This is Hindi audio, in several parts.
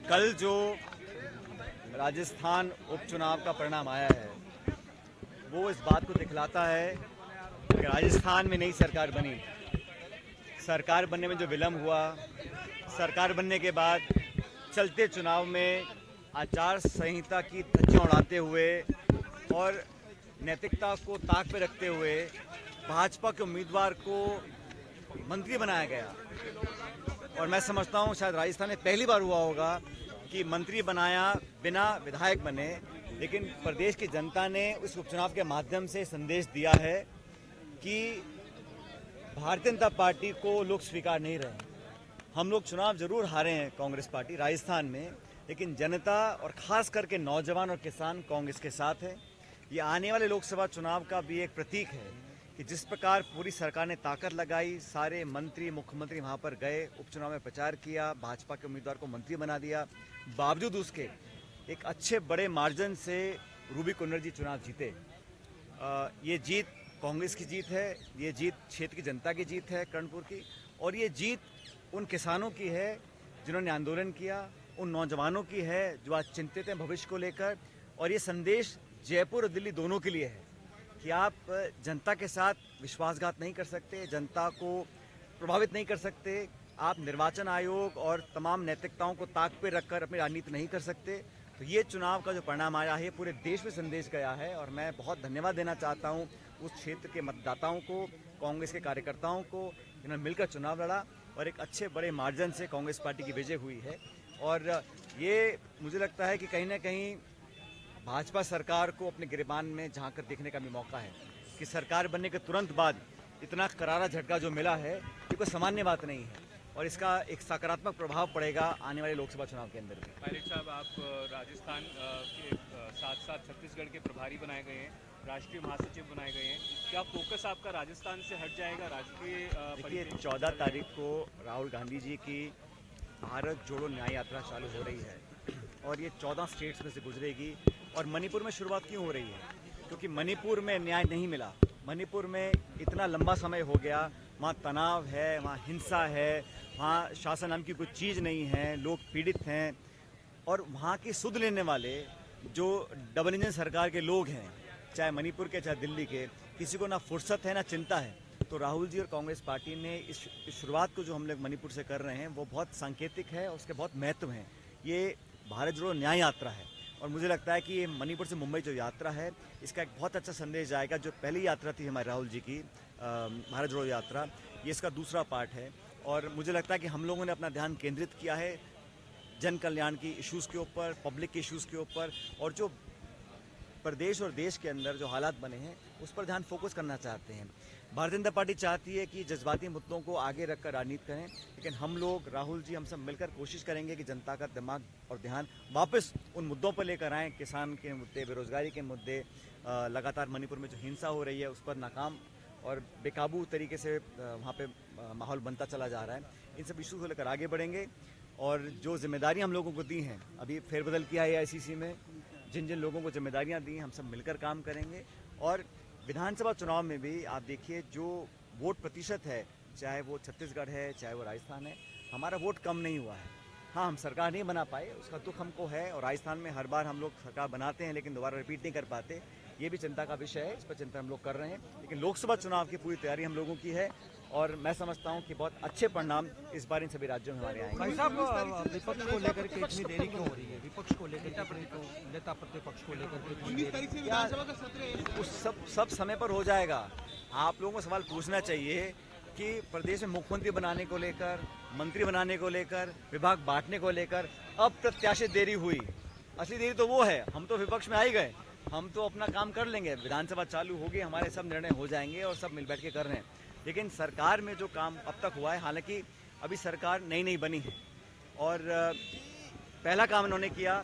कल जो राजस्थान उपचुनाव का परिणाम आया है वो इस बात को दिखलाता है कि राजस्थान में नई सरकार बनी। सरकार बनने में जो विलम्ब हुआ, सरकार बनने के बाद चलते चुनाव में आचार संहिता की धज्जियां उड़ाते हुए और नैतिकता को ताक पे रखते हुए भाजपा के उम्मीदवार को मंत्री बनाया गया। और मैं समझता हूं शायद राजस्थान में पहली बार हुआ होगा कि मंत्री बनाया बिना विधायक बने, लेकिन प्रदेश की जनता ने उस उपचुनाव के माध्यम से संदेश दिया है कि भारतीय जनता पार्टी को लोग स्वीकार नहीं रहे। हम लोग चुनाव जरूर हारे हैं कांग्रेस पार्टी राजस्थान में, लेकिन जनता और खास करके नौजवान और किसान कांग्रेस के साथ है। ये आने वाले लोकसभा चुनाव का भी एक प्रतीक है कि जिस प्रकार पूरी सरकार ने ताकत लगाई, सारे मंत्री मुख्यमंत्री वहां पर गए, उपचुनाव में प्रचार किया, भाजपा के उम्मीदवार को मंत्री बना दिया, बावजूद उसके एक अच्छे बड़े मार्जिन से रूबी कुन्नर जी चुनाव जीते। ये जीत कांग्रेस की जीत है, ये जीत क्षेत्र की जनता की जीत है कर्णपुर की, और ये जीत उन किसानों की है जिन्होंने आंदोलन किया, उन नौजवानों की है जो आज चिंतित हैं भविष्य को लेकर। और ये संदेश जयपुर और दिल्ली दोनों के लिए है कि आप जनता के साथ विश्वासघात नहीं कर सकते, जनता को प्रभावित नहीं कर सकते, आप निर्वाचन आयोग और तमाम नैतिकताओं को ताक पे रखकर अपनी राजनीति नहीं कर सकते। तो ये चुनाव का जो परिणाम आया है पूरे देश में संदेश गया है, और मैं बहुत धन्यवाद देना चाहता हूँ उस क्षेत्र के मतदाताओं को, कांग्रेस के कार्यकर्ताओं को, जिन्होंने मिलकर चुनाव लड़ा और एक अच्छे बड़े मार्जिन से कांग्रेस पार्टी की विजय हुई है। और ये मुझे लगता है कि कहीं ना कहीं भाजपा सरकार को अपने गिरबान में झांक कर देखने का भी मौका है कि सरकार बनने के तुरंत बाद इतना करारा झटका जो मिला है ये कोई सामान्य बात नहीं है, और इसका एक सकारात्मक प्रभाव पड़ेगा आने वाले लोकसभा चुनाव के अंदर भी। पायलट साहब, आप राजस्थान के साथ साथ छत्तीसगढ़ के प्रभारी बनाए गए हैं, राष्ट्रीय महासचिव बनाए गए हैं। क्या फोकस आपका राजस्थान से हट जाएगा राष्ट्रीय? देखिए, 14 तारीख को राहुल गांधी जी की भारत जोड़ो न्याय यात्रा चालू हो रही है और ये 14 स्टेट्स में से गुजरेगी। और मणिपुर में शुरुआत क्यों हो रही है? क्योंकि मणिपुर में न्याय नहीं मिला। मणिपुर में इतना लंबा समय हो गया, वहाँ तनाव है, वहाँ हिंसा है, वहाँ शासन नाम की कोई चीज़ नहीं है, लोग पीड़ित हैं, और वहाँ की सुध लेने वाले जो डबल इंजन सरकार के लोग हैं, चाहे मणिपुर के चाहे दिल्ली के, किसी को ना फुर्सत है ना चिंता है। तो राहुल जी और कांग्रेस पार्टी ने इस शुरुआत को जो हम लोग मणिपुर से कर रहे हैं वो बहुत सांकेतिक है, उसके बहुत महत्व हैं। ये भारत जोड़ो न्याय यात्रा है, और मुझे लगता है कि ये मणिपुर से मुंबई जो यात्रा है इसका एक बहुत अच्छा संदेश जाएगा। जो पहली यात्रा थी हमारे राहुल जी की भारत जोड़ो यात्रा, ये इसका दूसरा पार्ट है। और मुझे लगता है कि हम लोगों ने अपना ध्यान केंद्रित किया है जन कल्याण की इश्यूज़ के ऊपर, पब्लिक के इश्यूज़ के ऊपर, और जो प्रदेश और देश के अंदर जो हालात बने हैं उस पर ध्यान फोकस करना चाहते हैं। भारतीय जनता पार्टी चाहती है कि जज्बाती मुद्दों को आगे रखकर राजनीति करें, लेकिन हम लोग, राहुल जी, हम सब मिलकर कोशिश करेंगे कि जनता का दिमाग और ध्यान वापस उन मुद्दों पर लेकर आएँ। किसान के मुद्दे, बेरोजगारी के मुद्दे, लगातार मणिपुर में जो हिंसा हो रही है उस पर नाकाम और बेकाबू तरीके से वहाँ पे माहौल बनता चला जा रहा है, इन सब इशू को लेकर आगे बढ़ेंगे। और जो जिम्मेदारी हम लोगों को दी हैं, अभी फेरबदल किया है AICC में, जिन जिन लोगों को जिम्मेदारियां दी हैं हम सब मिलकर काम करेंगे। और विधानसभा चुनाव में भी आप देखिए जो वोट प्रतिशत है, चाहे वो छत्तीसगढ़ है चाहे वो राजस्थान है, हमारा वोट कम नहीं हुआ है। हाँ, हम सरकार नहीं बना पाए, उसका दुख हमको है, और राजस्थान में हर बार हम लोग सरकार बनाते हैं लेकिन दोबारा रिपीट नहीं कर पाते। ये भी चिंता का विषय है, इस पर चिंता हम लोग कर रहे हैं, लेकिन लोकसभा चुनाव की पूरी तैयारी हम लोगों की है, और मैं समझता हूं कि बहुत अच्छे परिणाम इस बार इन सभी राज्यों में हमारे आएंगे। भाई साहब, विपक्ष को लेकर के इतनी देरी क्यों हो रही है? विपक्ष को लेकर नेता प्रतिपक्ष को लेकर 19 तारीख से विधानसभा का सत्र है, उस सब समय पर हो जाएगा। आप लोगों को सवाल पूछना चाहिए कि प्रदेश में मुख्यमंत्री बनाने को लेकर, मंत्री बनाने को लेकर, विभाग बांटने को लेकर अप्रत्याशित देरी हुई। असली देरी तो वो है, हम तो विपक्ष में आ ही गए, हम तो अपना काम कर लेंगे, विधानसभा चालू होगी, हमारे सब निर्णय हो जाएंगे और सब मिल बैठ के कर रहे हैं। लेकिन सरकार में जो काम अब तक हुआ है, हालांकि अभी सरकार नई बनी है, और पहला काम इन्होंने किया,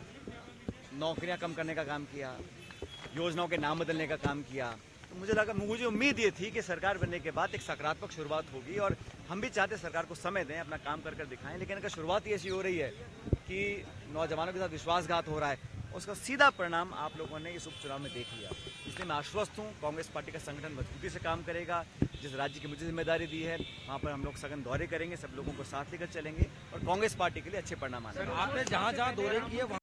नौकरियां कम करने का काम किया, योजनाओं के नाम बदलने का काम किया। तो मुझे उम्मीद ये थी कि सरकार बनने के बाद एक सकारात्मक शुरुआत होगी, और हम भी चाहते सरकार को समय दें, अपना काम कर दिखाएं। लेकिन अगर शुरुआत ही ऐसी हो रही है कि नौजवानों के साथ विश्वासघात हो रहा है, उसका सीधा परिणाम आप लोगों ने इस उपचुनाव में देख लिया। इसलिए इसलिए मैं आश्वस्त हूँ, कांग्रेस पार्टी का संगठन मजबूती से काम करेगा। जिस राज्य की मुझे जिम्मेदारी दी है वहाँ पर हम लोग सघन दौरे करेंगे, सब लोगों को साथ लेकर चलेंगे और कांग्रेस पार्टी के लिए अच्छे परिणाम आने आपने जहाँ जहाँ दौरे किए